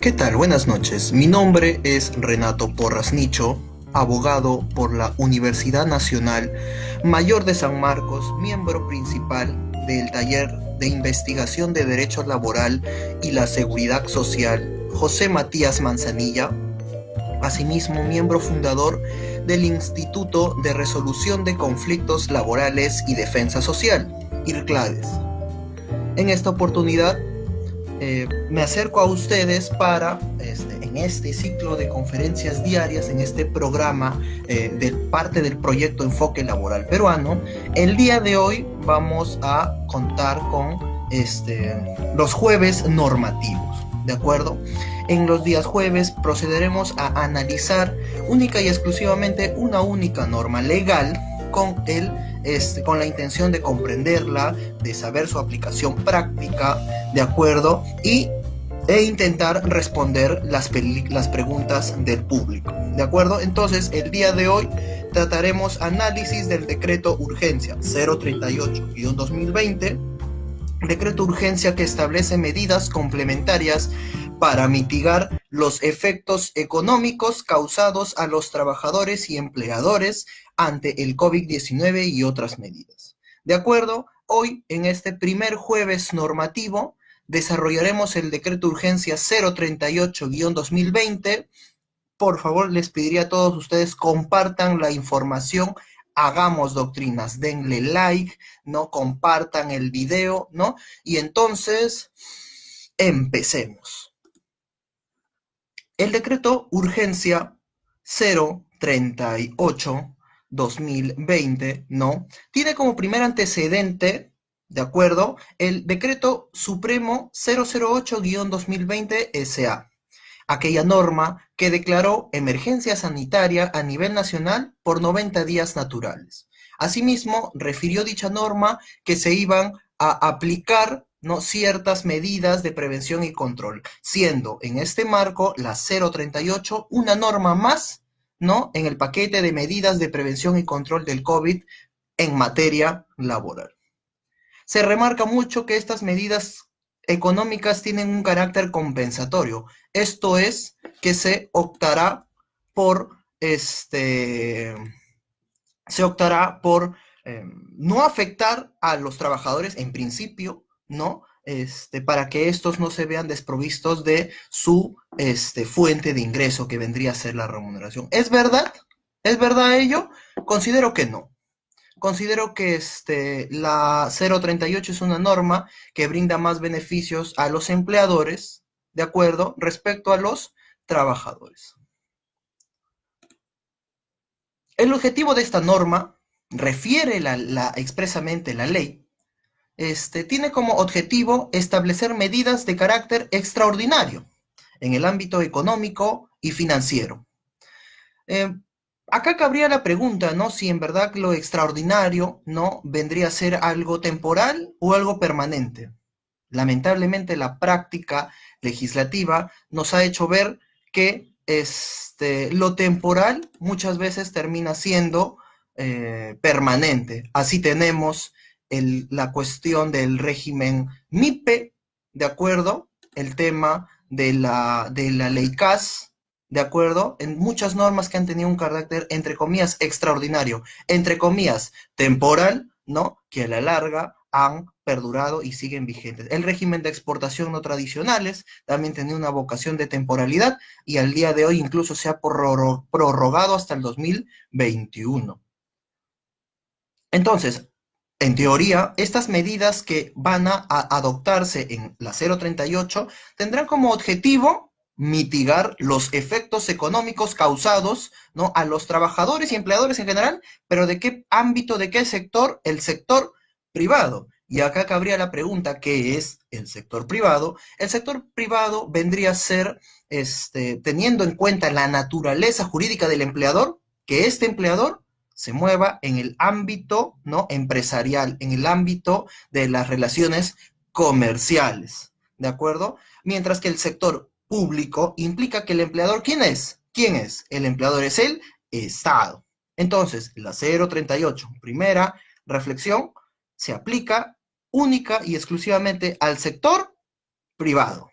¿Qué tal? Buenas noches. Mi nombre es Renato Porras Nicho, abogado por la Universidad Nacional Mayor de San Marcos, miembro principal del taller de investigación de Derecho Laboral y la Seguridad Social, José Matías Manzanilla. Asimismo, miembro fundador del Instituto de Resolución de Conflictos Laborales y Defensa Social, IRCLADES. En esta oportunidad me acerco a ustedes para, en este ciclo de conferencias diarias, en este programa de parte del proyecto Enfoque Laboral Peruano. El día de hoy vamos a contar con los jueves normativos, ¿de acuerdo? En los días jueves procederemos a analizar única y exclusivamente una única norma legal con la intención de comprenderla, de saber su aplicación práctica, ¿de acuerdo? E intentar responder las preguntas del público, ¿de acuerdo? Entonces, el día de hoy trataremos análisis del decreto urgencia 038-2020, decreto urgencia que establece medidas complementarias para mitigar los efectos económicos causados a los trabajadores y empleadores ante el COVID-19 y otras medidas. De acuerdo, hoy en este primer jueves normativo desarrollaremos el decreto urgencia 038-2020. Por favor, les pediría a todos ustedes compartan la información, hagamos doctrinas, denle like, ¿no? Compartan el video, ¿no? Y entonces, empecemos. El decreto urgencia 038-2020, ¿no? Tiene como primer antecedente, ¿de acuerdo? El decreto supremo 008-2020 SA, aquella norma que declaró emergencia sanitaria a nivel nacional por 90 días naturales. Asimismo, refirió dicha norma que se iban a aplicar, ¿no?, ciertas medidas de prevención y control, siendo en este marco la 038 una norma más, ¿no?, en el paquete de medidas de prevención y control del COVID en materia laboral. Se remarca mucho que estas medidas económicas tienen un carácter compensatorio. Esto es, que se optará por no afectar a los trabajadores en principio, ¿no? Para que estos no se vean desprovistos de su fuente de ingreso, que vendría a ser la remuneración. ¿Es verdad? ¿Es verdad ello? Considero que no. Considero que la 038 es una norma que brinda más beneficios a los empleadores, ¿de acuerdo?, respecto a los trabajadores. El objetivo de esta norma, refiere expresamente la ley, tiene como objetivo establecer medidas de carácter extraordinario en el ámbito económico y financiero. Eh, Acá cabría la pregunta, ¿no? Si en verdad lo extraordinario, ¿no?, vendría a ser algo temporal o algo permanente. Lamentablemente la práctica legislativa nos ha hecho ver que lo temporal muchas veces termina siendo permanente. Así tenemos la cuestión del régimen MIPE, ¿de acuerdo? El tema de la ley CAS, ¿de acuerdo? En muchas normas que han tenido un carácter, entre comillas, extraordinario, entre comillas, temporal, ¿no? Que a la larga han perdurado y siguen vigentes. El régimen de exportación no tradicionales también tenía una vocación de temporalidad y al día de hoy incluso se ha prorrogado hasta el 2021. Entonces, en teoría, estas medidas que van a adoptarse en la 038 tendrán como objetivo mitigar los efectos económicos causados, ¿no?, a los trabajadores y empleadores en general, pero ¿de qué ámbito, de qué sector? El sector privado. Y acá cabría la pregunta, ¿qué es el sector privado? El sector privado vendría a ser, teniendo en cuenta la naturaleza jurídica del empleador, que este empleador se mueva en el ámbito, ¿no?, empresarial, en el ámbito de las relaciones comerciales, ¿de acuerdo? Mientras que el sector público implica que el empleador, ¿quién es? ¿Quién es? El empleador es el Estado. Entonces, la 038, primera reflexión, se aplica única y exclusivamente al sector privado.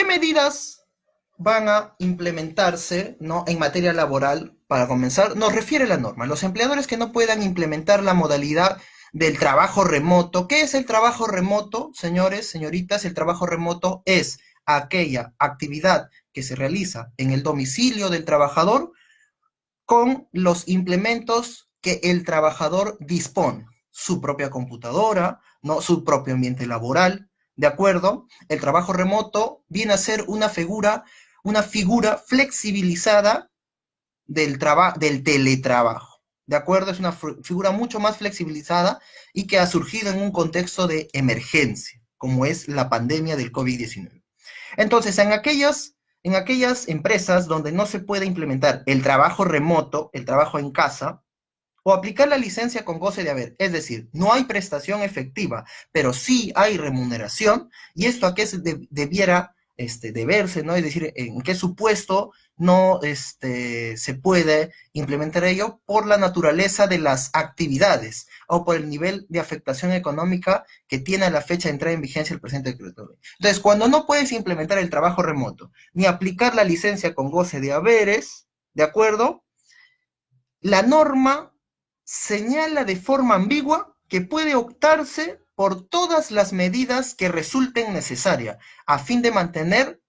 ¿Qué medidas van a implementarse, ¿no?, en materia laboral? Para comenzar, nos refiere la norma. Los empleadores que no puedan implementar la modalidad del trabajo remoto. ¿Qué es el trabajo remoto, señores, señoritas? El trabajo remoto es aquella actividad que se realiza en el domicilio del trabajador con los implementos que el trabajador dispone, su propia computadora, ¿no?, su propio ambiente laboral, ¿de acuerdo? El trabajo remoto viene a ser una figura flexibilizada del teletrabajo, ¿de acuerdo? Es una figura mucho más flexibilizada y que ha surgido en un contexto de emergencia, como es la pandemia del COVID-19. Entonces, en aquellas empresas donde no se puede implementar el trabajo remoto, el trabajo en casa, o aplicar la licencia con goce de haber, es decir, no hay prestación efectiva, pero sí hay remuneración, y esto a qué debiera deberse, ¿no? Es decir, en qué supuesto no se puede implementar ello por la naturaleza de las actividades o por el nivel de afectación económica que tiene a la fecha de entrada en vigencia el presente decreto. Entonces, cuando no puedes implementar el trabajo remoto ni aplicar la licencia con goce de haberes, ¿de acuerdo? La norma señala de forma ambigua que puede optarse por todas las medidas que resulten necesarias a fin de mantener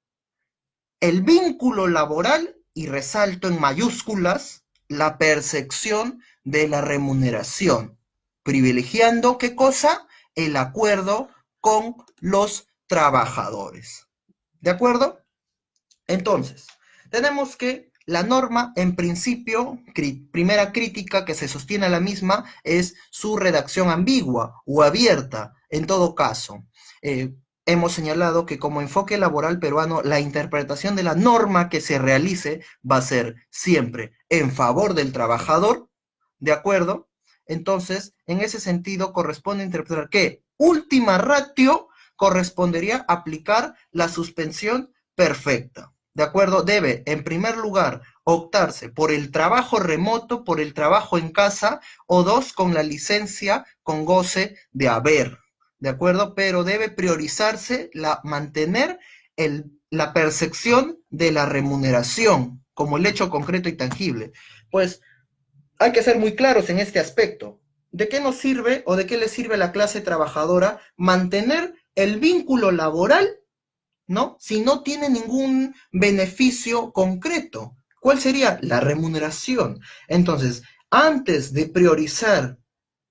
el vínculo laboral, y resalto en mayúsculas la percepción de la remuneración, privilegiando, ¿qué cosa? El acuerdo con los trabajadores. ¿De acuerdo? Entonces, tenemos que la norma, en principio, primera crítica que se sostiene a la misma es su redacción ambigua o abierta, en todo caso. Hemos señalado que como enfoque laboral peruano, la interpretación de la norma que se realice va a ser siempre en favor del trabajador, ¿de acuerdo? Entonces, en ese sentido, corresponde interpretar que última ratio correspondería aplicar la suspensión perfecta. ¿De acuerdo? Debe, en primer lugar, optarse por el trabajo remoto, por el trabajo en casa, o dos, con la licencia con goce de haber. ¿De acuerdo? Pero debe priorizarse mantener la percepción de la remuneración como el hecho concreto y tangible. Pues hay que ser muy claros en este aspecto. ¿De qué nos sirve o de qué le sirve a la clase trabajadora mantener el vínculo laboral, ¿no?, si no tiene ningún beneficio concreto? ¿Cuál sería? La remuneración. Entonces, antes de priorizar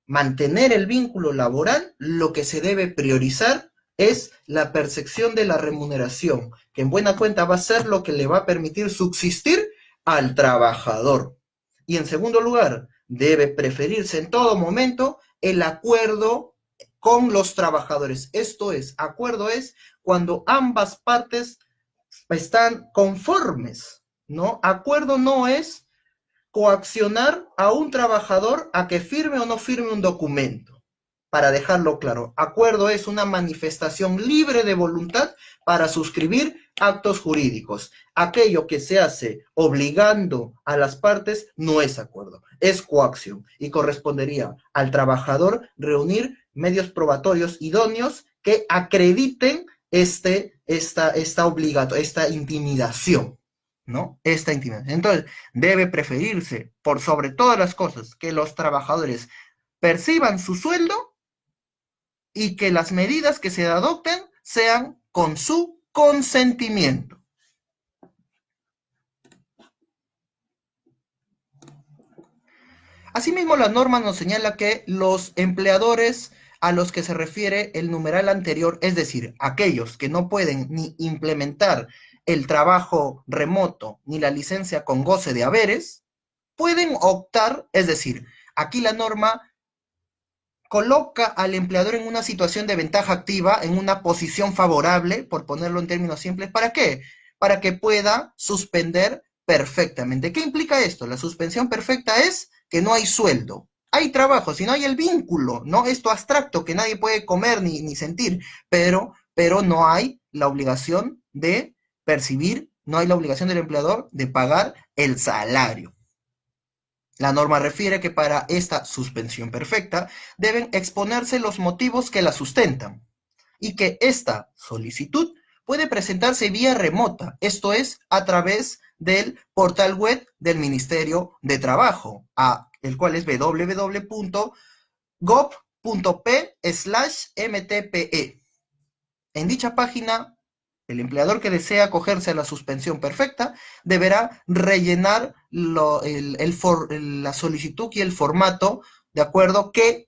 mantener el vínculo laboral, lo que se debe priorizar es la percepción de la remuneración, que en buena cuenta va a ser lo que le va a permitir subsistir al trabajador. Y en segundo lugar, debe preferirse en todo momento el acuerdo con los trabajadores. Esto es, acuerdo es cuando ambas partes están conformes, ¿no? Acuerdo no es coaccionar a un trabajador a que firme o no firme un documento. Para dejarlo claro, acuerdo es una manifestación libre de voluntad para suscribir actos jurídicos. Aquello que se hace obligando a las partes no es acuerdo, es coacción, y correspondería al trabajador reunir medios probatorios idóneos que acrediten esta intimidación, ¿no? Esta intimidación. Entonces, debe preferirse por sobre todas las cosas que los trabajadores perciban su sueldo y que las medidas que se adopten sean con su consentimiento. Asimismo, la norma nos señala que los empleadores a los que se refiere el numeral anterior, es decir, aquellos que no pueden ni implementar el trabajo remoto ni la licencia con goce de haberes, pueden optar, es decir, aquí la norma coloca al empleador en una situación de ventaja activa, en una posición favorable, por ponerlo en términos simples. ¿Para qué? Para que pueda suspender perfectamente. ¿Qué implica esto? La suspensión perfecta es que no hay sueldo. Hay trabajo, si no hay el vínculo, ¿no? Esto abstracto que nadie puede comer ni sentir, pero no hay la obligación de percibir, no hay la obligación del empleador de pagar el salario. La norma refiere que para esta suspensión perfecta deben exponerse los motivos que la sustentan y que esta solicitud puede presentarse vía remota, esto es, a través del portal web del Ministerio de Trabajo, el cual es www.gov.p/mtpe. En dicha página, el empleador que desea acogerse a la suspensión perfecta deberá rellenar la solicitud y el formato de acuerdo que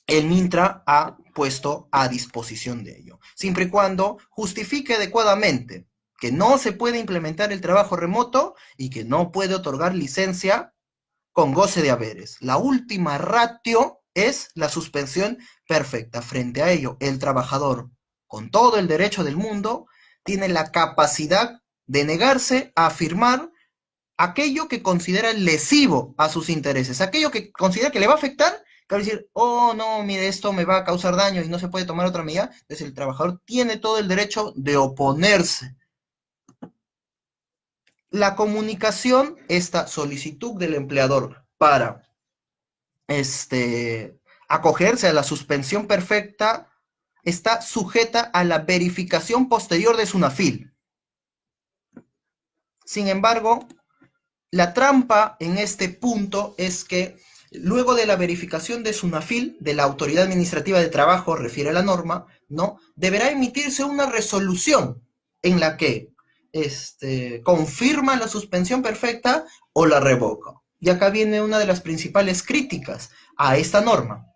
el Mintra ha puesto a disposición de ello, siempre y cuando justifique adecuadamente que no se puede implementar el trabajo remoto y que no puede otorgar licencia con goce de haberes. La última ratio es la suspensión perfecta. Frente a ello, el trabajador, con todo el derecho del mundo, tiene la capacidad de negarse a firmar aquello que considera lesivo a sus intereses, aquello que considera que le va a afectar, que va a decir, oh no, mire, esto me va a causar daño y no se puede tomar otra medida. Entonces el trabajador tiene todo el derecho de oponerse. La comunicación, esta solicitud del empleador para acogerse a la suspensión perfecta, está sujeta a la verificación posterior de SUNAFIL. Sin embargo, la trampa en este punto es que luego de la verificación de SUNAFIL, de la Autoridad Administrativa de Trabajo, refiere la norma, ¿no? Deberá emitirse una resolución en la que confirma la suspensión perfecta o la revoca. Y acá viene una de las principales críticas a esta norma.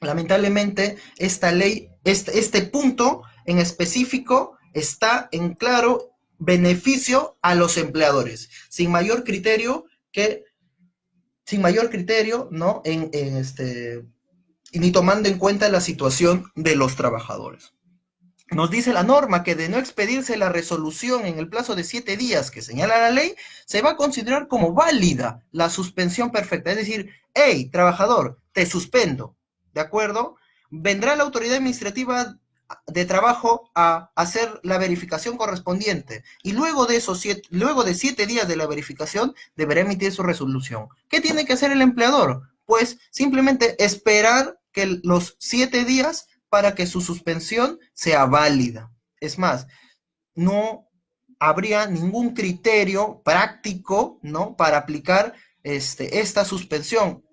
Lamentablemente, esta ley, este punto en específico está en claro beneficio a los empleadores, sin mayor criterio, ¿no? Ni tomando en cuenta la situación de los trabajadores. Nos dice la norma que de no expedirse la resolución en el plazo de 7 días que señala la ley, se va a considerar como válida la suspensión perfecta. Es decir, hey, trabajador, te suspendo, ¿de acuerdo? Vendrá la autoridad administrativa de trabajo a hacer la verificación correspondiente y luego de 7 días de la verificación deberá emitir su resolución. ¿Qué tiene que hacer el empleador? Pues simplemente esperar que los 7 días para que su suspensión sea válida. Es más, no habría ningún criterio práctico, ¿no? Para aplicar esta suspensión.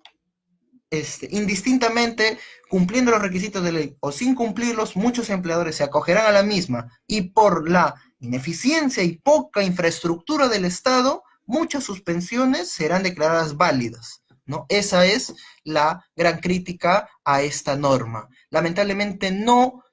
Indistintamente, cumpliendo los requisitos de ley o sin cumplirlos, muchos empleadores se acogerán a la misma y por la ineficiencia y poca infraestructura del Estado, muchas suspensiones serán declaradas válidas, ¿no? Esa es la gran crítica a esta norma. Lamentablemente no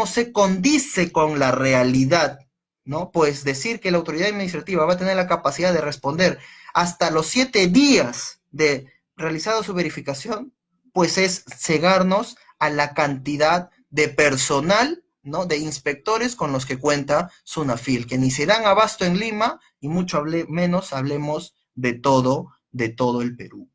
se condice con la realidad, ¿no? Pues decir que la autoridad administrativa va a tener la capacidad de responder hasta los 7 días de realizado su verificación, pues es cegarnos a la cantidad de personal, ¿no? De inspectores con los que cuenta SUNAFIL, que ni se dan abasto en Lima y mucho menos hablemos de todo el Perú.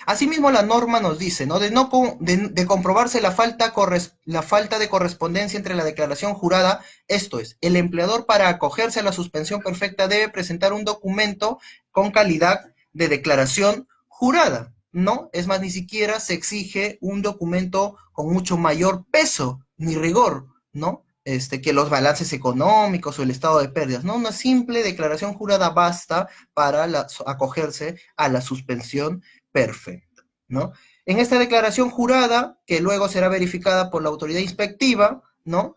Asimismo, la norma nos dice, ¿no? De comprobarse la falta de correspondencia entre la declaración jurada, esto es, el empleador para acogerse a la suspensión perfecta debe presentar un documento con calidad de declaración jurada, ¿no? Es más, ni siquiera se exige un documento con mucho mayor peso ni rigor, ¿no? Que los balances económicos o el estado de pérdidas, ¿no? Una simple declaración jurada basta para acogerse a la suspensión perfecta, ¿no? En esta declaración jurada, que luego será verificada por la autoridad inspectiva, ¿no?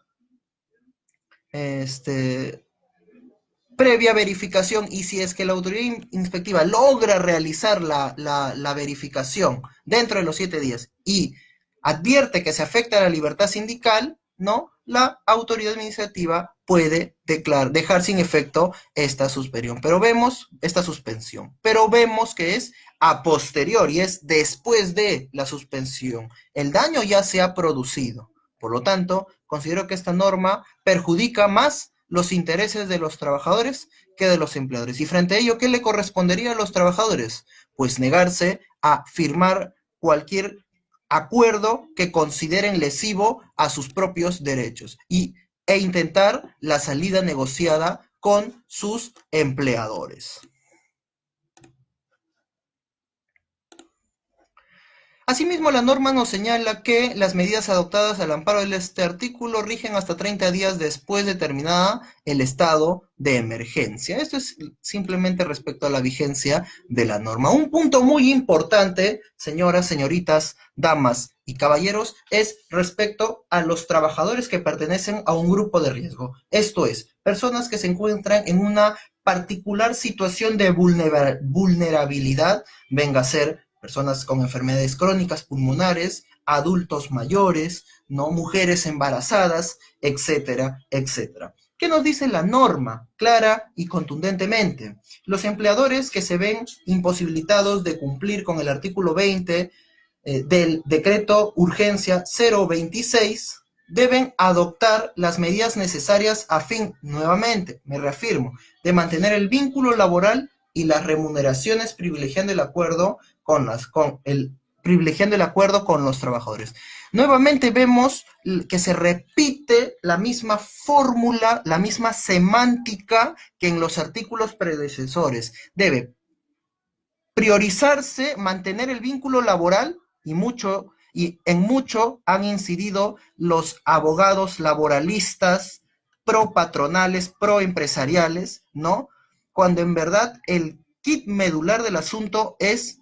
Previa verificación, y si es que la autoridad inspectiva logra realizar la verificación dentro de los 7 días y advierte que se afecta a la libertad sindical, ¿no? La autoridad administrativa puede dejar sin efecto esta suspensión. Pero vemos que es a posteriori, es después de la suspensión. El daño ya se ha producido. Por lo tanto, considero que esta norma perjudica más los intereses de los trabajadores que de los empleadores. Y frente a ello, ¿qué le correspondería a los trabajadores? Pues negarse a firmar cualquier acuerdo que consideren lesivo a sus propios derechos e intentar la salida negociada con sus empleadores. Asimismo, la norma nos señala que las medidas adoptadas al amparo de este artículo rigen hasta 30 días después de terminada el estado de emergencia. Esto es simplemente respecto a la vigencia de la norma. Un punto muy importante, señoras, señoritas, damas y caballeros, es respecto a los trabajadores que pertenecen a un grupo de riesgo. Esto es, personas que se encuentran en una particular situación de vulnerabilidad, venga a ser personas con enfermedades crónicas pulmonares, adultos mayores, ¿no? Mujeres embarazadas, etcétera, etcétera. ¿Qué nos dice la norma? Clara y contundentemente. Los empleadores que se ven imposibilitados de cumplir con el artículo 20 del decreto urgencia 026 deben adoptar las medidas necesarias a fin, nuevamente, me reafirmo, de mantener el vínculo laboral y las remuneraciones privilegiando el acuerdo privilegiando el acuerdo con los trabajadores. Nuevamente vemos que se repite la misma fórmula, la misma semántica que en los artículos predecesores. Debe priorizarse, mantener el vínculo laboral y en mucho han incidido los abogados laboralistas, pro patronales, pro empresariales, ¿no? Cuando en verdad el kit medular del asunto es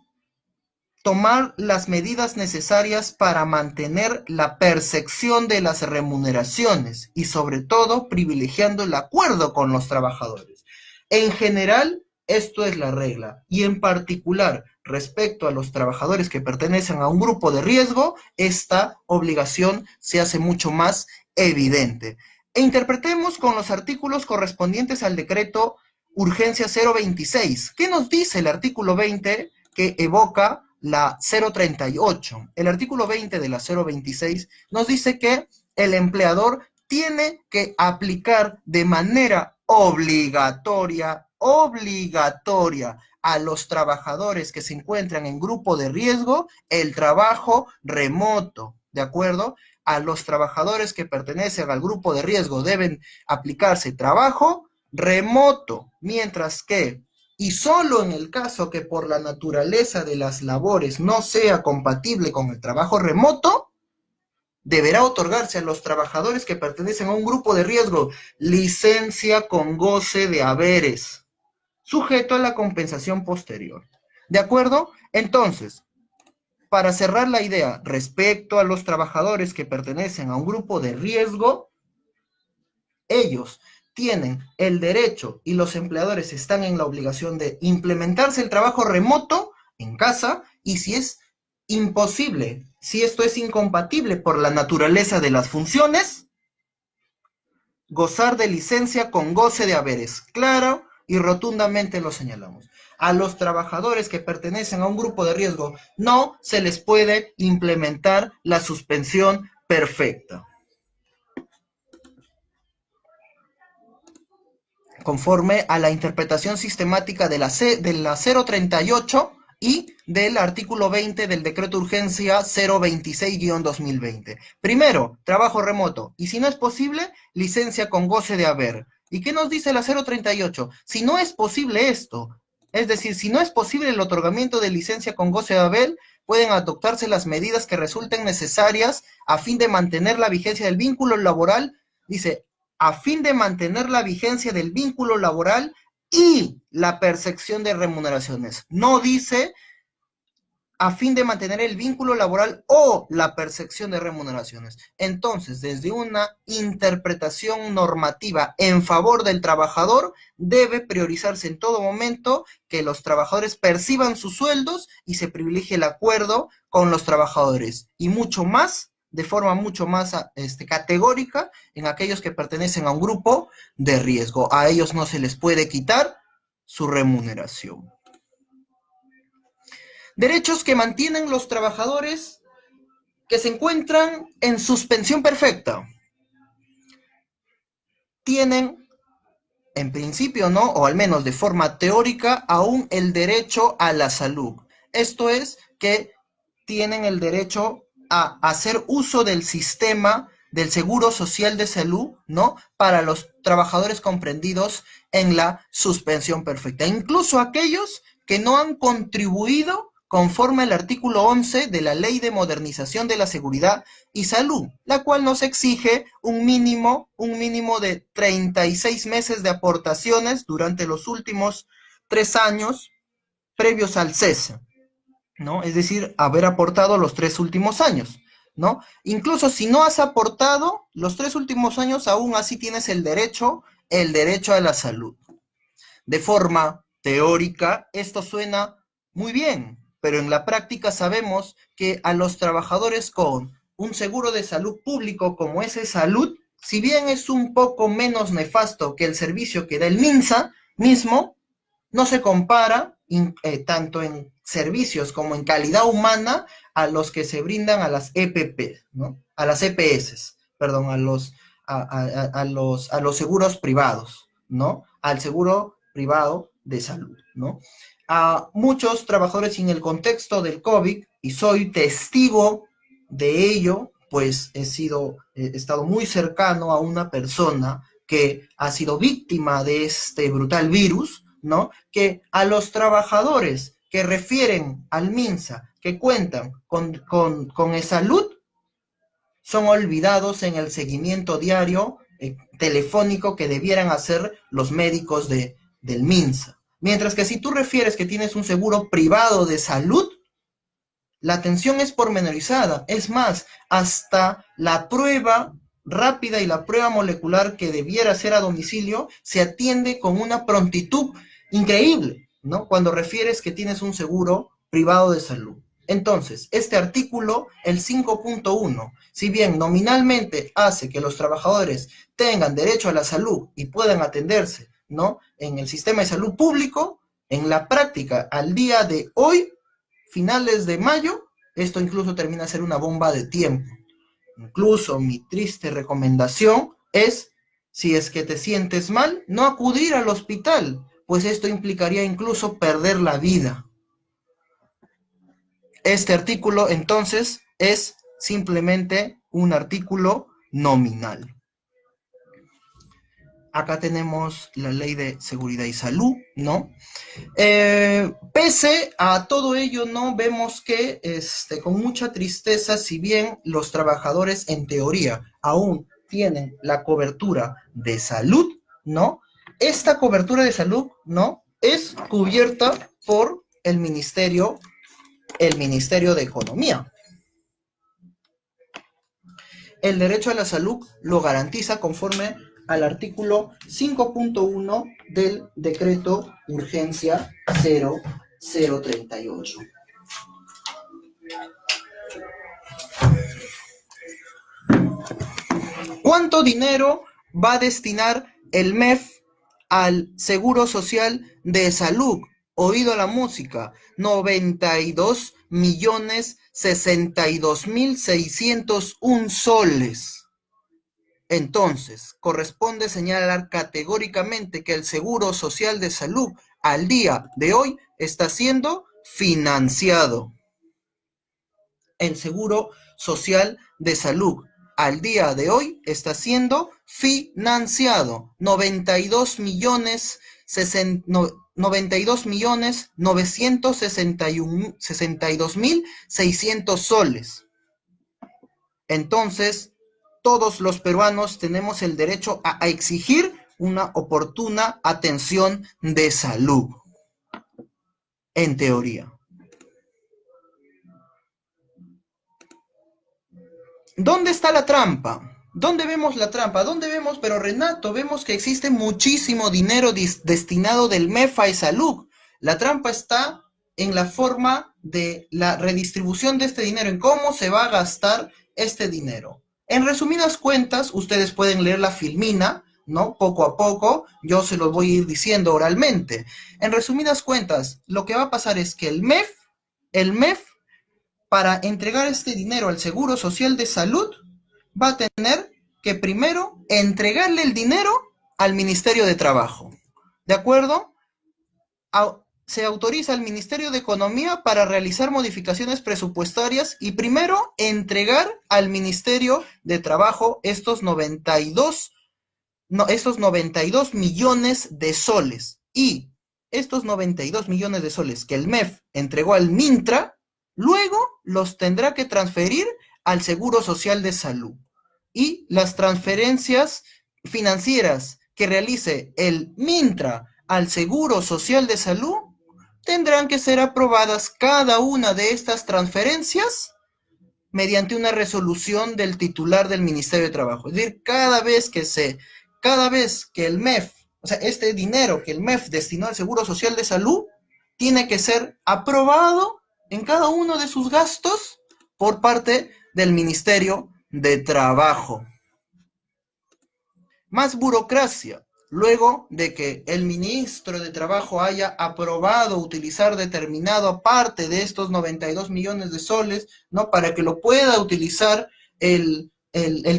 tomar las medidas necesarias para mantener la percepción de las remuneraciones y sobre todo privilegiando el acuerdo con los trabajadores. En general, esto es la regla y en particular respecto a los trabajadores que pertenecen a un grupo de riesgo, esta obligación se hace mucho más evidente. E interpretemos con los artículos correspondientes al decreto urgencia 026. ¿Qué nos dice el artículo 20 que evoca la 038? El artículo 20 de la 026 nos dice que el empleador tiene que aplicar de manera obligatoria a los trabajadores que se encuentran en grupo de riesgo el trabajo remoto, ¿de acuerdo? A los trabajadores que pertenecen al grupo de riesgo deben aplicarse trabajo remoto, mientras que, y solo en el caso que por la naturaleza de las labores no sea compatible con el trabajo remoto, deberá otorgarse a los trabajadores que pertenecen a un grupo de riesgo licencia con goce de haberes, sujeto a la compensación posterior. ¿De acuerdo? Entonces, para cerrar la idea, respecto a los trabajadores que pertenecen a un grupo de riesgo, ellos tienen el derecho y los empleadores están en la obligación de implementarse el trabajo remoto en casa y si es imposible, si esto es incompatible por la naturaleza de las funciones, gozar de licencia con goce de haberes. Claro y rotundamente lo señalamos. A los trabajadores que pertenecen a un grupo de riesgo no se les puede implementar la suspensión perfecta. Conforme a la interpretación sistemática de la 038 y del artículo 20 del decreto urgencia 026-2020. Primero, trabajo remoto, y si no es posible, licencia con goce de haber. ¿Y qué nos dice la 038? Si no es posible esto, es decir, si no es posible el otorgamiento de licencia con goce de haber, pueden adoptarse las medidas que resulten necesarias a fin de mantener la vigencia del vínculo laboral, dice, a fin de mantener la vigencia del vínculo laboral y la percepción de remuneraciones. No dice a fin de mantener el vínculo laboral o la percepción de remuneraciones. Entonces, desde una interpretación normativa en favor del trabajador, debe priorizarse en todo momento que los trabajadores perciban sus sueldos y se privilegie el acuerdo con los trabajadores. Y mucho más, de forma mucho más categórica, en aquellos que pertenecen a un grupo de riesgo. A ellos no se les puede quitar su remuneración. Derechos que mantienen los trabajadores que se encuentran en suspensión perfecta. Tienen, en principio, ¿no? O al menos de forma teórica, aún el derecho a la salud. Esto es que tienen el derecho a hacer uso del sistema del Seguro Social de Salud, ¿no? Para los trabajadores comprendidos en la suspensión perfecta. Incluso aquellos que no han contribuido conforme al artículo 11 de la Ley de Modernización de la Seguridad y Salud, la cual nos exige un mínimo de 36 meses de aportaciones durante los últimos 3 años previos al cese, ¿no? Es decir, haber aportado los 3 últimos años, ¿no? Incluso si no has aportado los 3 últimos años, aún así tienes el derecho a la salud. De forma teórica, esto suena muy bien, pero en la práctica sabemos que a los trabajadores con un seguro de salud público como ese Salud, si bien es un poco menos nefasto que el servicio que da el MINSA mismo, no se compara tanto en servicios como en calidad humana a los que se brindan a las EPP, ¿no? A las EPS, perdón, a los seguros privados, ¿no? Al seguro privado de salud, ¿no? A muchos trabajadores en el contexto del COVID, y soy testigo de ello, pues he estado muy cercano a una persona que ha sido víctima de este brutal virus, ¿no? Que a los trabajadores que refieren al MINSA, que cuentan con e-salud, son olvidados en el seguimiento diario telefónico que debieran hacer los médicos del MINSA. Mientras que si tú refieres que tienes un seguro privado de salud, la atención es pormenorizada. Es más, hasta la prueba rápida y la prueba molecular que debiera ser a domicilio se atiende con una prontitud increíble, ¿no? Cuando refieres que tienes un seguro privado de salud. Entonces, este artículo, el 5.1, si bien nominalmente hace que los trabajadores tengan derecho a la salud y puedan atenderse, ¿no? En el sistema de salud público, en la práctica, al día de hoy, finales de mayo, esto incluso termina a ser una bomba de tiempo. Incluso mi triste recomendación es, si es que te sientes mal, no acudir al hospital, pues esto implicaría incluso perder la vida. Este artículo, entonces, es simplemente un artículo nominal. Acá tenemos la Ley de Seguridad y Salud, ¿no? Pese a todo ello, ¿no? Vemos que con mucha tristeza, si bien los trabajadores en teoría aún tienen la cobertura de salud, ¿no? Esta cobertura de salud, ¿no? Es cubierta por el Ministerio de Economía. El derecho a la salud lo garantiza conforme al artículo 5.1 del decreto urgencia 0038. ¿Cuánto dinero va a destinar el MEF al Seguro Social de Salud? Oído la música, 92.062.601 soles. Entonces, corresponde señalar categóricamente que el Seguro Social de Salud al día de hoy está siendo financiado. El Seguro Social de Salud al día de hoy está siendo financiado. 92.962.600 soles. Entonces, todos los peruanos tenemos el derecho a exigir una oportuna atención de salud, en teoría. ¿Dónde está la trampa? ¿Dónde vemos la trampa? ¿Dónde vemos? Pero Renato, vemos que existe muchísimo dinero destinado del MEF a salud. La trampa está en la forma de la redistribución de este dinero, en cómo se va a gastar este dinero. En resumidas cuentas, ustedes pueden leer la filmina, ¿no? Poco a poco, yo se los voy a ir diciendo oralmente. En resumidas cuentas, lo que va a pasar es que el MEF, para entregar este dinero al Seguro Social de Salud, va a tener que primero entregarle el dinero al Ministerio de Trabajo. ¿De acuerdo? Se autoriza al Ministerio de Economía para realizar modificaciones presupuestarias y primero entregar al Ministerio de Trabajo estos 92 millones de soles. Y estos 92 millones de soles que el MEF entregó al Mintra, luego los tendrá que transferir al Seguro Social de Salud. Y las transferencias financieras que realice el Mintra al Seguro Social de Salud tendrán que ser aprobadas cada una de estas transferencias mediante una resolución del titular del Ministerio de Trabajo. Es decir, cada vez que el MEF, o sea, este dinero que el MEF destinó al Seguro Social de Salud, tiene que ser aprobado en cada uno de sus gastos por parte del Ministerio de Trabajo. Más burocracia. Luego de que el ministro de Trabajo haya aprobado utilizar determinada parte de estos 92 millones de soles, ¿no? Para que lo pueda utilizar el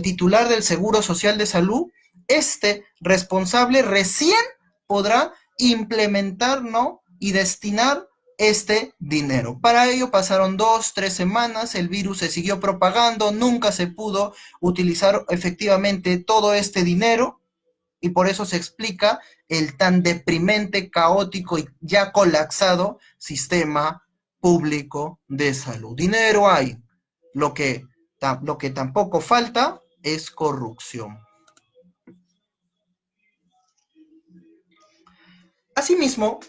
titular del Seguro Social de Salud, este responsable recién podrá implementar, ¿no? Y destinar este dinero. Para ello pasaron 2, 3 semanas, el virus se siguió propagando, nunca se pudo utilizar efectivamente todo este dinero, y por eso se explica el tan deprimente, caótico y ya colapsado sistema público de salud. Dinero hay, lo que tampoco falta es corrupción. Asimismo,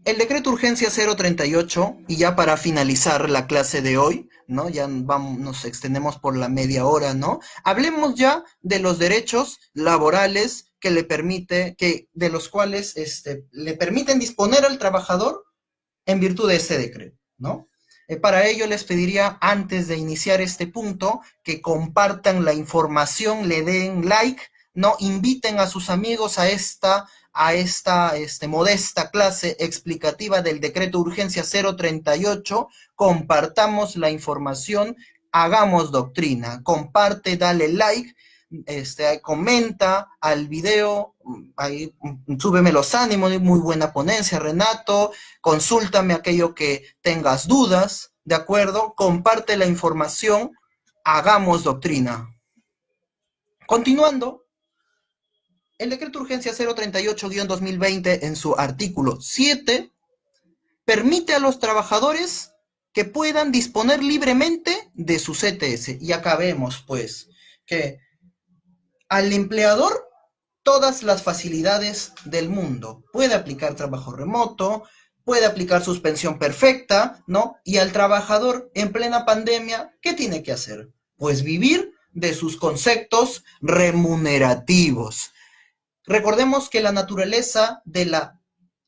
el decreto urgencia 038, y ya para finalizar la clase de hoy, ¿no? Ya nos extendemos por la media hora, ¿no? Hablemos ya de los derechos laborales de los cuales le permiten disponer al trabajador en virtud de este decreto, ¿no? Para ello les pediría, antes de iniciar este punto, que compartan la información, le den like, ¿no? Inviten a sus amigos a esta modesta clase explicativa del decreto urgencia 038, compartamos la información, hagamos doctrina, comparte, dale like, comenta al video, ahí, súbeme los ánimos, muy buena ponencia, Renato, consúltame aquello que tengas dudas, ¿de acuerdo? Comparte la información, hagamos doctrina. Continuando, el decreto urgencia 038-2020 en su artículo 7 permite a los trabajadores que puedan disponer libremente de su CTS. Y acá vemos, pues, que al empleador todas las facilidades del mundo. Puede aplicar trabajo remoto, puede aplicar suspensión perfecta, ¿no? Y al trabajador en plena pandemia, ¿qué tiene que hacer? Pues vivir de sus conceptos remunerativos. Recordemos que la naturaleza de la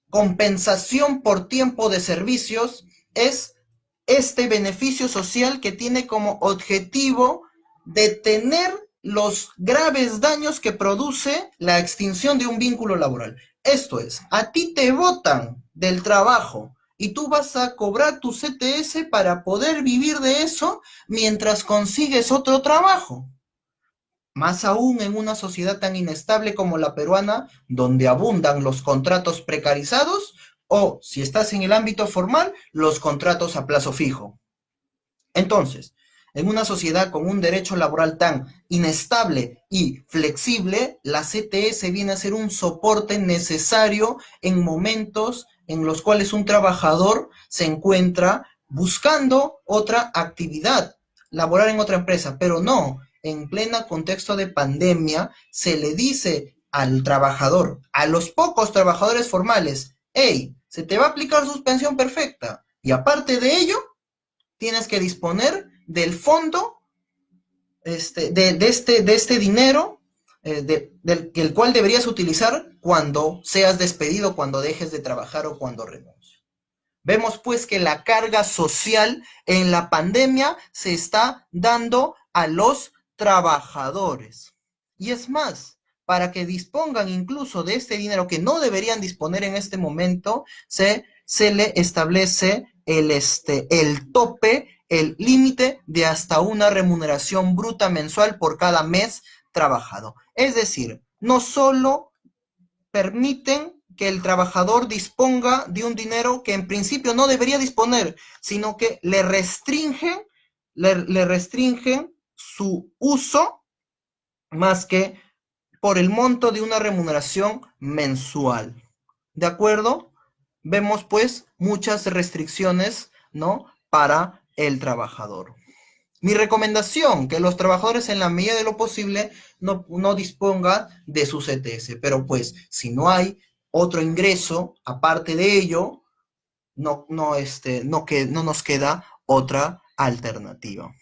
compensación por tiempo de servicios es este beneficio social que tiene como objetivo detener los graves daños que produce la extinción de un vínculo laboral. Esto es, a ti te botan del trabajo y tú vas a cobrar tu CTS para poder vivir de eso mientras consigues otro trabajo. Más aún en una sociedad tan inestable como la peruana, donde abundan los contratos precarizados o, si estás en el ámbito formal, los contratos a plazo fijo. Entonces, en una sociedad con un derecho laboral tan inestable y flexible, la CTS viene a ser un soporte necesario en momentos en los cuales un trabajador se encuentra buscando otra actividad, laborar en otra empresa, pero no, en pleno contexto de pandemia, se le dice al trabajador, a los pocos trabajadores formales, hey, se te va a aplicar suspensión perfecta, y aparte de ello, tienes que disponer del fondo de este dinero del cual deberías utilizar cuando seas despedido, cuando dejes de trabajar o cuando renuncies. Vemos pues que la carga social en la pandemia se está dando a los trabajadores. Y es más, para que dispongan incluso de este dinero que no deberían disponer en este momento, se le establece el tope, el límite de hasta una remuneración bruta mensual por cada mes trabajado. Es decir, no solo permiten que el trabajador disponga de un dinero que en principio no debería disponer, sino que le restringen su uso más que por el monto de una remuneración mensual. ¿De acuerdo? vemos pues muchas restricciones, ¿no?, para el trabajador. Mi recomendación, que los trabajadores en la medida de lo posible no dispongan de su CTS, pero pues si no hay otro ingreso aparte de ello, no nos queda otra alternativa.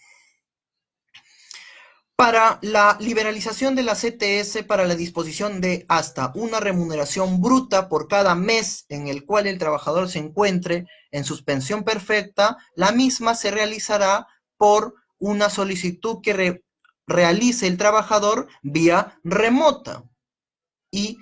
Para la liberalización de la CTS para la disposición de hasta una remuneración bruta por cada mes en el cual el trabajador se encuentre en suspensión perfecta, la misma se realizará por una solicitud que realice el trabajador vía remota y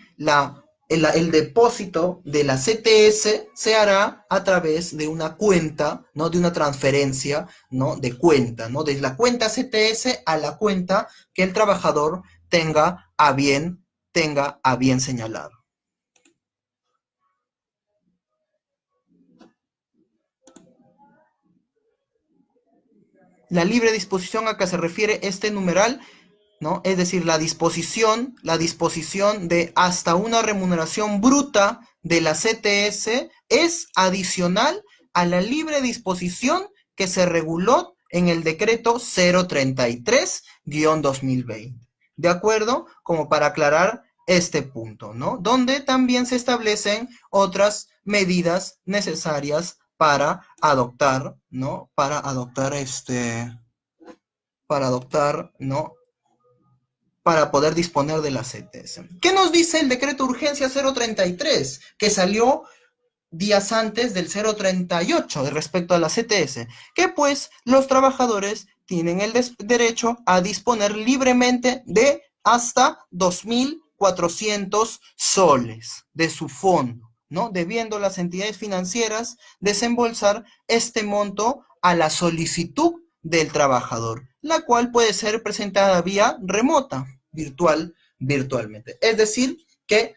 el depósito de la CTS se hará a través de una cuenta, ¿no?, de una transferencia, ¿no?, de cuenta, ¿no?, de la cuenta CTS a la cuenta que el trabajador tenga a bien señalar. La libre disposición a que se refiere este numeral, ¿no?, es decir, la disposición de hasta una remuneración bruta de la CTS es adicional a la libre disposición que se reguló en el decreto 033-2020. ¿De acuerdo? Como para aclarar este punto, ¿no? Donde también se establecen otras medidas necesarias para adoptar, ¿no? ¿No?, para poder disponer de la CTS. ¿Qué nos dice el decreto urgencia 033, que salió días antes del 038 de respecto a la CTS? Que pues los trabajadores tienen el derecho a disponer libremente de hasta 2.400 soles de su fondo, ¿no?, debiendo las entidades financieras desembolsar este monto a la solicitud del trabajador, la cual puede ser presentada vía remota, virtualmente. Es decir, que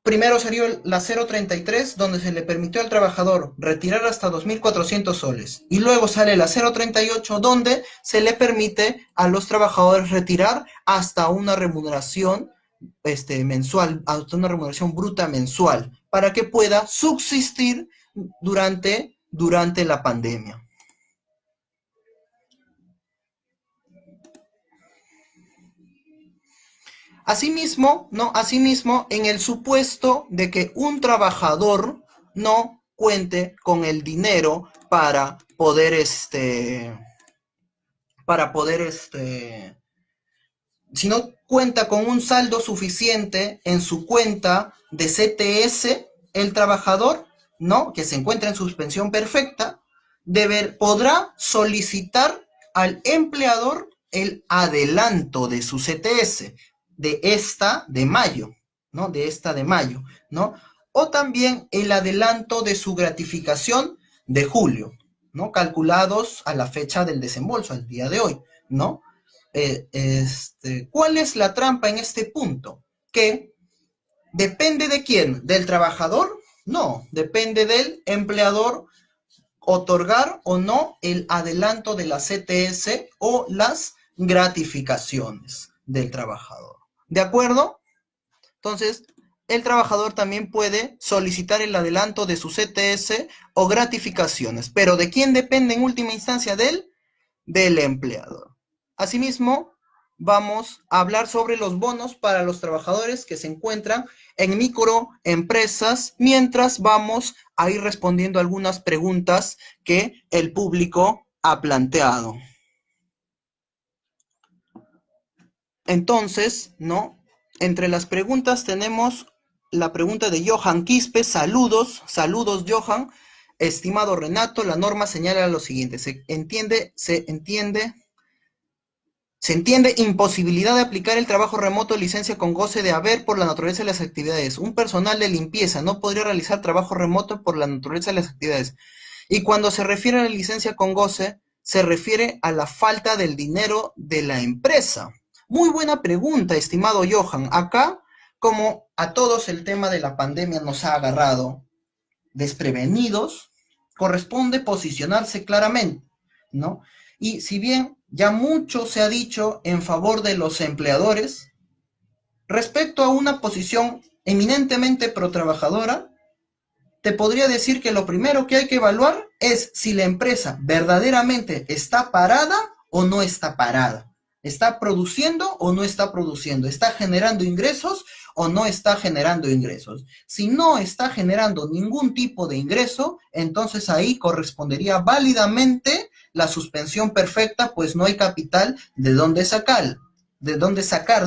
primero salió la 033, donde se le permitió al trabajador retirar hasta 2.400 soles. Y luego sale la 038, donde se le permite a los trabajadores retirar hasta una remuneración mensual, hasta una remuneración bruta mensual, para que pueda subsistir durante la pandemia. Asimismo, ¿no? Asimismo, en el supuesto de que un trabajador no cuente con el dinero para poder si no cuenta con un saldo suficiente en su cuenta de CTS, el trabajador, ¿no?, que se encuentra en suspensión perfecta, podrá solicitar al empleador el adelanto de su CTS de mayo, ¿no? ¿No? O también el adelanto de su gratificación de julio, ¿no?, calculados a la fecha del desembolso, al día de hoy, ¿no? ¿Cuál es la trampa en este punto? Que depende de quién, del trabajador, no, depende del empleador otorgar o no el adelanto de la CTS o las gratificaciones del trabajador. ¿De acuerdo? Entonces, el trabajador también puede solicitar el adelanto de su CTS o gratificaciones, pero ¿de quién depende en última instancia? Del empleador. Asimismo, vamos a hablar sobre los bonos para los trabajadores que se encuentran en microempresas, mientras vamos a ir respondiendo algunas preguntas que el público ha planteado. Entonces, ¿no?, entre las preguntas tenemos la pregunta de Johan Quispe. Saludos Johan. Estimado Renato, la norma señala lo siguiente: se entiende imposibilidad de aplicar el trabajo remoto o licencia con goce de haber por la naturaleza de las actividades. Un personal de limpieza no podría realizar trabajo remoto por la naturaleza de las actividades. Y cuando se refiere a la licencia con goce, se refiere a la falta del dinero de la empresa. Muy buena pregunta, estimado Johan. Acá, como a todos el tema de la pandemia nos ha agarrado desprevenidos, corresponde posicionarse claramente, ¿no? Y si bien ya mucho se ha dicho en favor de los empleadores, respecto a una posición eminentemente pro trabajadora, te podría decir que lo primero que hay que evaluar es si la empresa verdaderamente está parada o no está parada. ¿Está produciendo o no está produciendo? ¿Está generando ingresos o no está generando ingresos? Si no está generando ningún tipo de ingreso, entonces ahí correspondería válidamente la suspensión perfecta, pues no hay capital de dónde sacar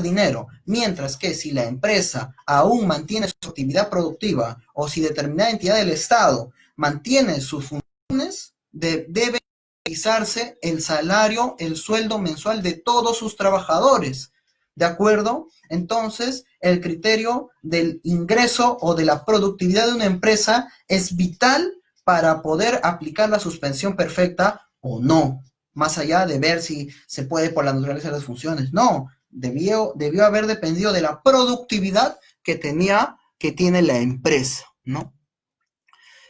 dinero, mientras que si la empresa aún mantiene su actividad productiva o si determinada entidad del Estado mantiene sus funciones, debe realizarse el salario, el sueldo mensual de todos sus trabajadores. ¿De acuerdo? Entonces, el criterio del ingreso o de la productividad de una empresa es vital para poder aplicar la suspensión perfecta o no, más allá de ver si se puede por la naturaleza de las funciones. No, debió haber dependido de la productividad que tiene la empresa, ¿no?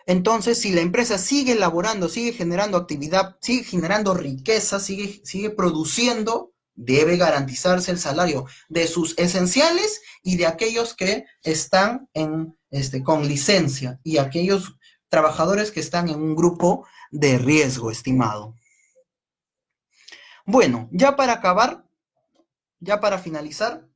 Entonces, si la empresa sigue elaborando, sigue generando actividad, sigue generando riqueza, sigue produciendo, debe garantizarse el salario de sus esenciales y de aquellos que están con licencia y aquellos trabajadores que están en un grupo de riesgo, estimado. Bueno, ya para acabar, ya para finalizar,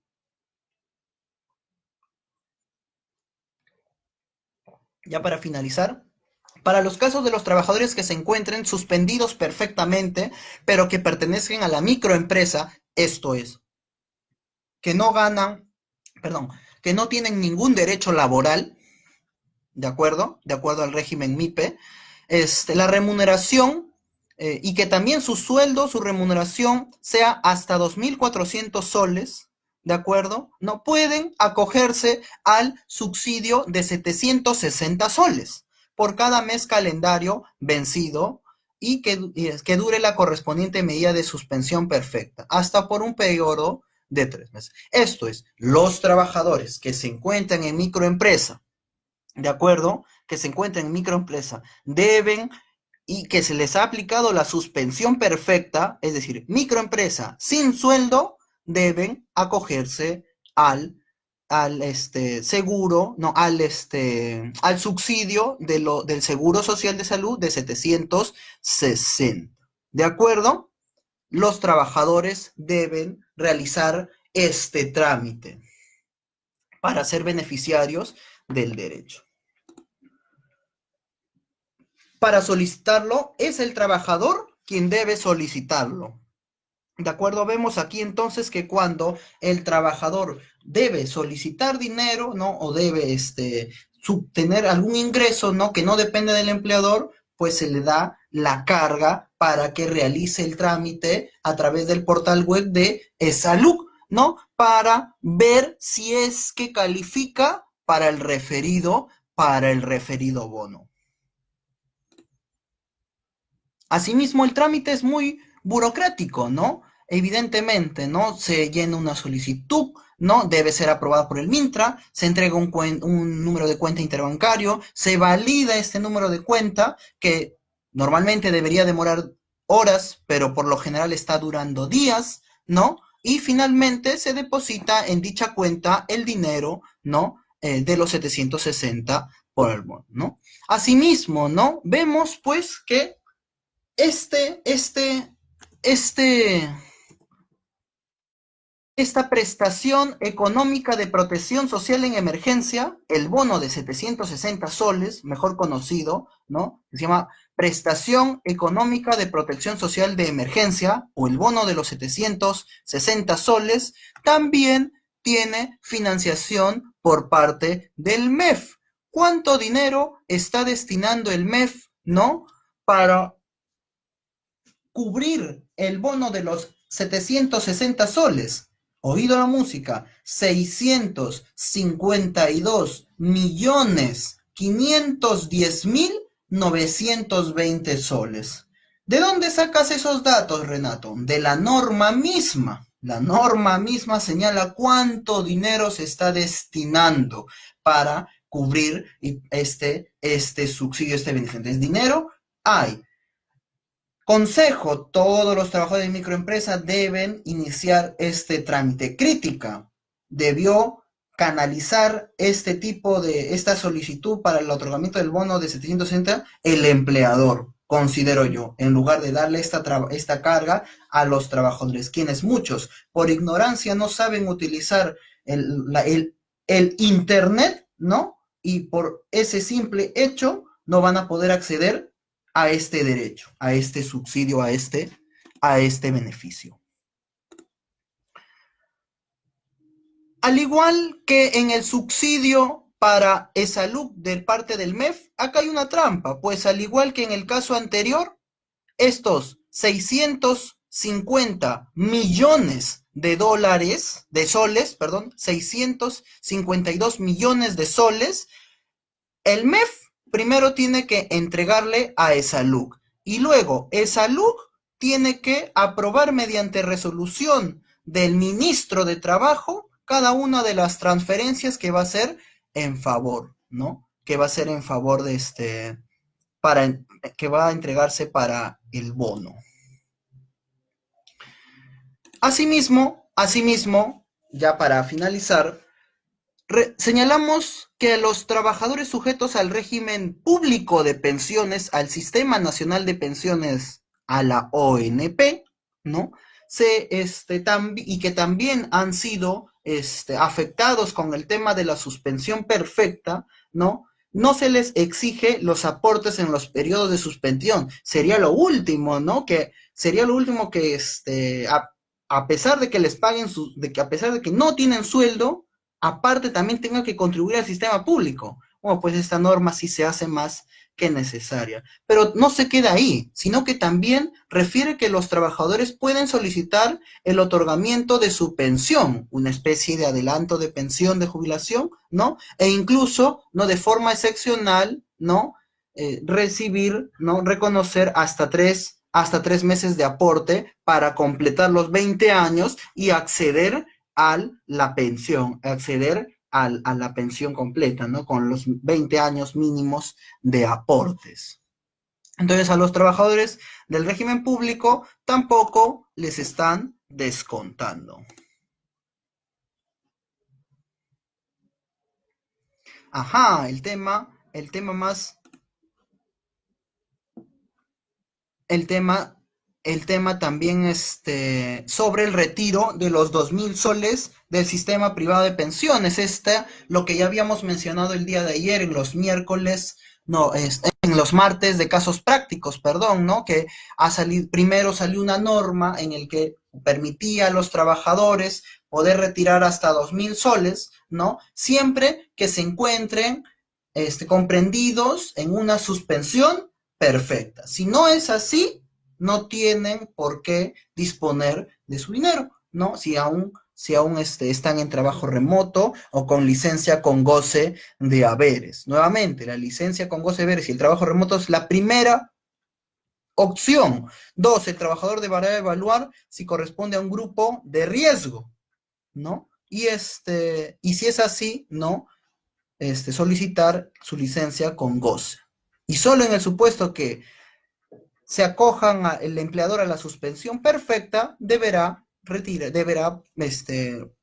para los casos de los trabajadores que se encuentren suspendidos perfectamente, pero que pertenecen a la microempresa, esto es, que no ganan, perdón, que no tienen ningún derecho laboral, ¿de acuerdo? De acuerdo al régimen MIPE, la remuneración y que también su sueldo, su remuneración sea hasta 2.400 soles, ¿de acuerdo? No pueden acogerse al subsidio de 760 soles por cada mes calendario vencido y que dure la correspondiente medida de suspensión perfecta, hasta por un periodo de 3 meses. Esto es, los trabajadores que se encuentran en microempresa, ¿de acuerdo? Que se encuentran en microempresa, deben y que se les ha aplicado la suspensión perfecta, es decir, microempresa sin sueldo, deben acogerse al seguro, no, al subsidio del Seguro Social de Salud de 760. ¿De acuerdo? Los trabajadores deben realizar este trámite para ser beneficiarios del derecho. Para solicitarlo, es el trabajador quien debe solicitarlo. ¿De acuerdo? Vemos aquí entonces que cuando el trabajador debe solicitar dinero, ¿no? O debe tener algún ingreso, ¿no? Que no depende del empleador, pues se le da la carga para que realice el trámite a través del portal web de ESALUC, ¿no? Para ver si es que califica para el referido bono. Asimismo, el trámite es muy burocrático, ¿no? Evidentemente, ¿no? Se llena una solicitud, ¿no? Debe ser aprobada por el Mintra, se entrega un número de cuenta interbancario, se valida este número de cuenta, que normalmente debería demorar horas, pero por lo general está durando días, ¿no? Y finalmente se deposita en dicha cuenta el dinero, ¿no? De los 760 por el bono, ¿no? Asimismo, ¿no? Vemos, pues, que este, este, este, esta prestación económica de protección social en emergencia, el bono de 760 soles, mejor conocido, ¿no? Se llama prestación económica de protección social de emergencia, o el bono de los 760 soles, también tiene financiación por parte del MEF. ¿Cuánto dinero está destinando el MEF, ¿no? Para cubrir el bono de los 760 soles? Oído la música, 652.510.920 soles. ¿De dónde sacas esos datos, Renato? De la norma misma. La norma misma señala cuánto dinero se está destinando para cubrir este subsidio, este beneficio. ¿Es dinero? Hay. Consejo, todos los trabajadores de microempresa deben iniciar este trámite. Crítica, debió canalizar esta solicitud para el otorgamiento del bono de 760 el empleador, considero yo, en lugar de darle esta carga a los trabajadores, quienes muchos, por ignorancia, no saben utilizar el Internet, ¿no? Y por ese simple hecho no van a poder acceder a este derecho, a este subsidio, a este beneficio. Al igual que en el subsidio para ESALUC de parte del MEF, acá hay una trampa, pues al igual que en el caso anterior, estos 650 millones de dólares, de soles, perdón, 652 millones de soles, el MEF primero tiene que entregarle a ESALUC y luego ESALUC tiene que aprobar mediante resolución del ministro de Trabajo cada una de las transferencias que va a ser en favor, ¿no? Que va a ser en favor de que va a entregarse para el bono. Asimismo, ya para finalizar, señalamos que los trabajadores sujetos al régimen público de pensiones, al Sistema Nacional de Pensiones, a la ONP, ¿no? Y que también han sido afectados con el tema de la suspensión perfecta, ¿no? No se les exige los aportes en los periodos de suspensión. Sería lo último, ¿no? Sería lo último que, a pesar de que les paguen, a pesar de que no tienen sueldo, aparte también tengan que contribuir al sistema público. Bueno, pues esta norma sí se hace más que necesaria. Pero no se queda ahí, sino que también refiere que los trabajadores pueden solicitar el otorgamiento de su pensión, una especie de adelanto de pensión de jubilación, ¿no? E incluso, ¿no? De forma excepcional, ¿no? Recibir, ¿no? Reconocer hasta tres meses de aporte para completar los 20 años y acceder a la pensión, a la pensión completa, ¿no? Con los 20 años mínimos de aportes. Entonces, a los trabajadores del régimen público tampoco les están descontando. Ajá, el tema también sobre el retiro de los 2.000 soles del sistema privado de pensiones. Lo que ya habíamos mencionado el día de ayer en los miércoles, no, en los martes de casos prácticos, perdón, ¿no? Que primero salió una norma en el que permitía a los trabajadores poder retirar hasta 2.000 soles, ¿no? Siempre que se encuentren comprendidos en una suspensión perfecta. Si no es así, no tienen por qué disponer de su dinero, ¿no? Si aún están en trabajo remoto o con licencia con goce de haberes. Nuevamente, la licencia con goce de haberes y el trabajo remoto es la primera opción. 2, el trabajador deberá evaluar si corresponde a un grupo de riesgo, ¿no? Y si es así, ¿no? Solicitar su licencia con goce. Y solo en el supuesto que se acojan el empleador a la suspensión perfecta, deberá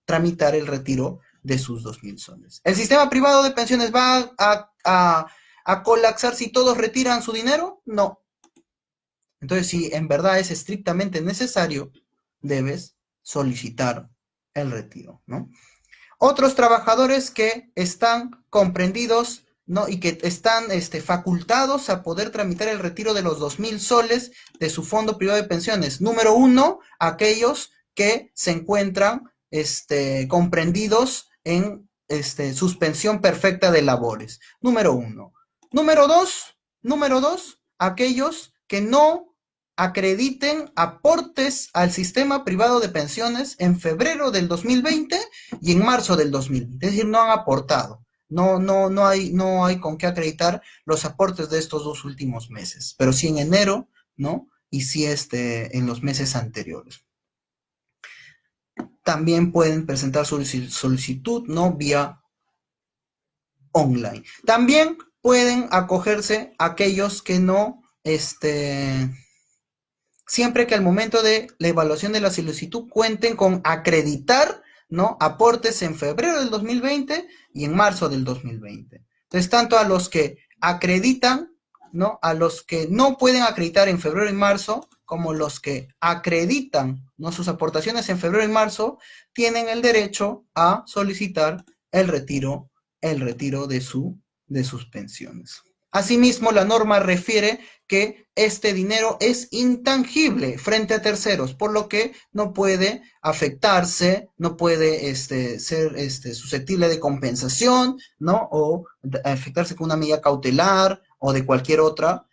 tramitar el retiro de sus 2.000 soles. ¿El sistema privado de pensiones va a colapsar si todos retiran su dinero? No. Entonces, si en verdad es estrictamente necesario, debes solicitar el retiro, ¿no? Otros trabajadores que están comprendidos, ¿no? Y que están facultados a poder tramitar el retiro de los 2.000 soles de su fondo privado de pensiones. Número 1, aquellos que se encuentran comprendidos en suspensión perfecta de labores. Número 1. Número 2, aquellos que no acrediten aportes al sistema privado de pensiones en febrero del 2020 y en marzo del 2020. Es decir, no han aportado. No hay con qué acreditar los aportes de estos 2 últimos meses, pero sí en enero, ¿no? Y sí en los meses anteriores. También pueden presentar su solicitud, ¿no? Vía online. También pueden acogerse aquellos que no, siempre que al momento de la evaluación de la solicitud cuenten con acreditar ¿no? Aportes en febrero del 2020 y en marzo del 2020. Entonces, tanto a los que acreditan, ¿no? A los que no pueden acreditar en febrero y marzo, como los que acreditan, ¿no? Sus aportaciones en febrero y marzo, tienen el derecho a solicitar el retiro de sus pensiones. Asimismo, la norma refiere que este dinero es intangible frente a terceros, por lo que no puede afectarse, no puede ser susceptible de compensación, ¿no? O afectarse con una medida cautelar o de cualquier otra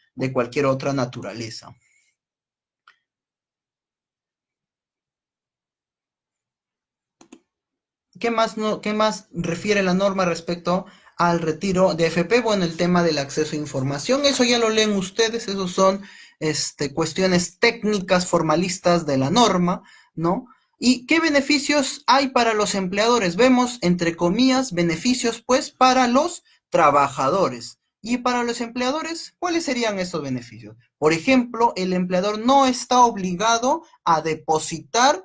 naturaleza. ¿Qué más refiere la norma respecto al retiro de FP? Bueno, el tema del acceso a información, eso ya lo leen ustedes, esos son cuestiones técnicas formalistas de la norma, ¿no? ¿Y qué beneficios hay para los empleadores? Vemos, entre comillas, beneficios, pues, para los trabajadores. Y para los empleadores, ¿cuáles serían esos beneficios? Por ejemplo, el empleador no está obligado a depositar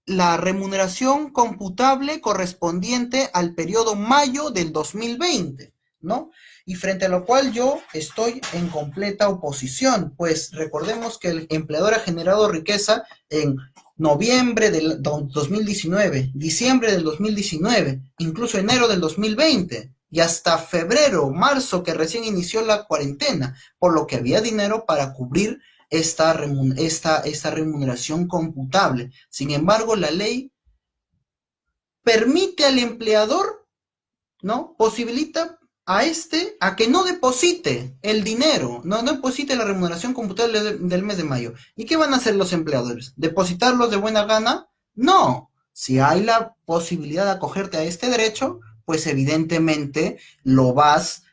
la remuneración computable correspondiente al periodo mayo del 2020, ¿no? Y frente a lo cual yo estoy en completa oposición, pues recordemos que el empleador ha generado riqueza en noviembre del 2019, diciembre del 2019, incluso enero del 2020 y hasta febrero, marzo, que recién inició la cuarentena, por lo que había dinero para cubrir esta remuneración computable. Sin embargo, la ley permite al empleador, ¿no? Posibilita a que no deposite el dinero, no deposite la remuneración computable del mes de mayo. ¿Y qué van a hacer los empleadores? ¿Depositarlos de buena gana? No. Si hay la posibilidad de acogerte a este derecho, pues evidentemente lo vas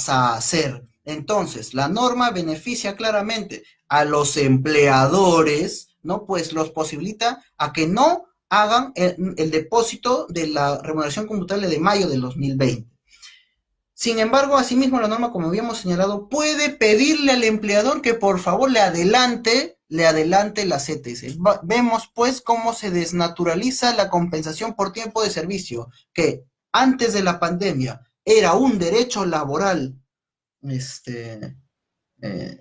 a hacer. Entonces, la norma beneficia claramente a los empleadores, ¿no? Pues los posibilita a que no hagan el depósito de la remuneración computable de mayo del 2020. Sin embargo, asimismo, la norma, como habíamos señalado, puede pedirle al empleador que por favor le adelante las CTS. Vemos pues cómo se desnaturaliza la compensación por tiempo de servicio, que antes de la pandemia era un derecho laboral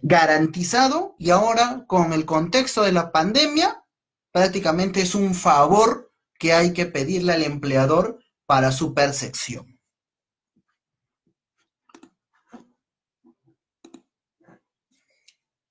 garantizado y ahora con el contexto de la pandemia prácticamente es un favor que hay que pedirle al empleador para su percepción.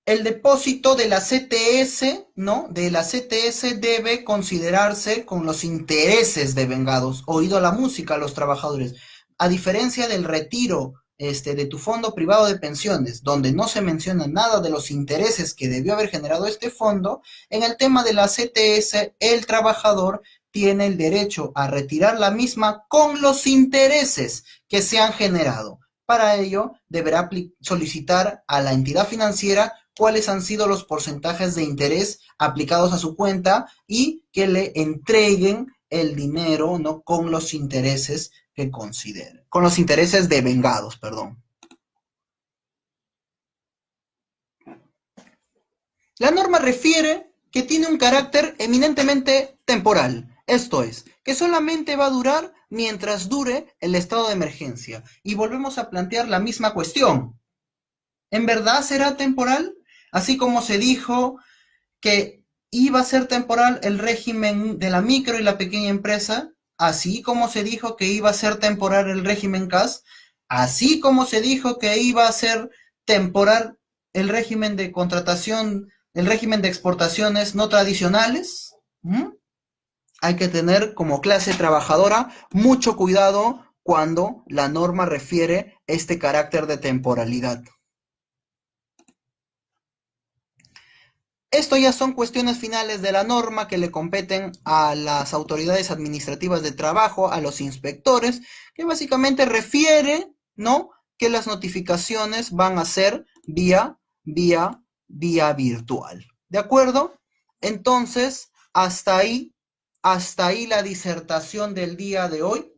El depósito de la CTS, ¿no? De la CTS debe considerarse con los intereses devengados. Oído la música a los trabajadores. A diferencia del retiro de tu fondo privado de pensiones, donde no se menciona nada de los intereses que debió haber generado este fondo, en el tema de la CTS, el trabajador tiene el derecho a retirar la misma con los intereses que se han generado. Para ello, deberá solicitar a la entidad financiera cuáles han sido los porcentajes de interés aplicados a su cuenta y que le entreguen el dinero, ¿no? Con los intereses que consideren, con los intereses devengados, perdón. La norma refiere que tiene un carácter eminentemente temporal, esto es, que solamente va a durar mientras dure el estado de emergencia. Y volvemos a plantear la misma cuestión. ¿En verdad será temporal? Así como se dijo que iba a ser temporal el régimen de la micro y la pequeña empresa, así como se dijo que iba a ser temporal el régimen CAS, así como se dijo que iba a ser temporal el régimen de contratación, el régimen de exportaciones no tradicionales. Hay que tener como clase trabajadora mucho cuidado cuando la norma refiere este carácter de temporalidad. Esto ya son cuestiones finales de la norma que le competen a las autoridades administrativas de trabajo, a los inspectores, que básicamente refiere, ¿no? Que las notificaciones van a ser vía virtual. ¿De acuerdo? Entonces, hasta ahí la disertación del día de hoy.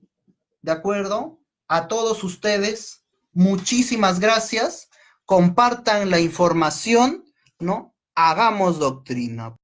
¿De acuerdo? A todos ustedes, muchísimas gracias. Compartan la información, ¿no? Hagamos doctrina.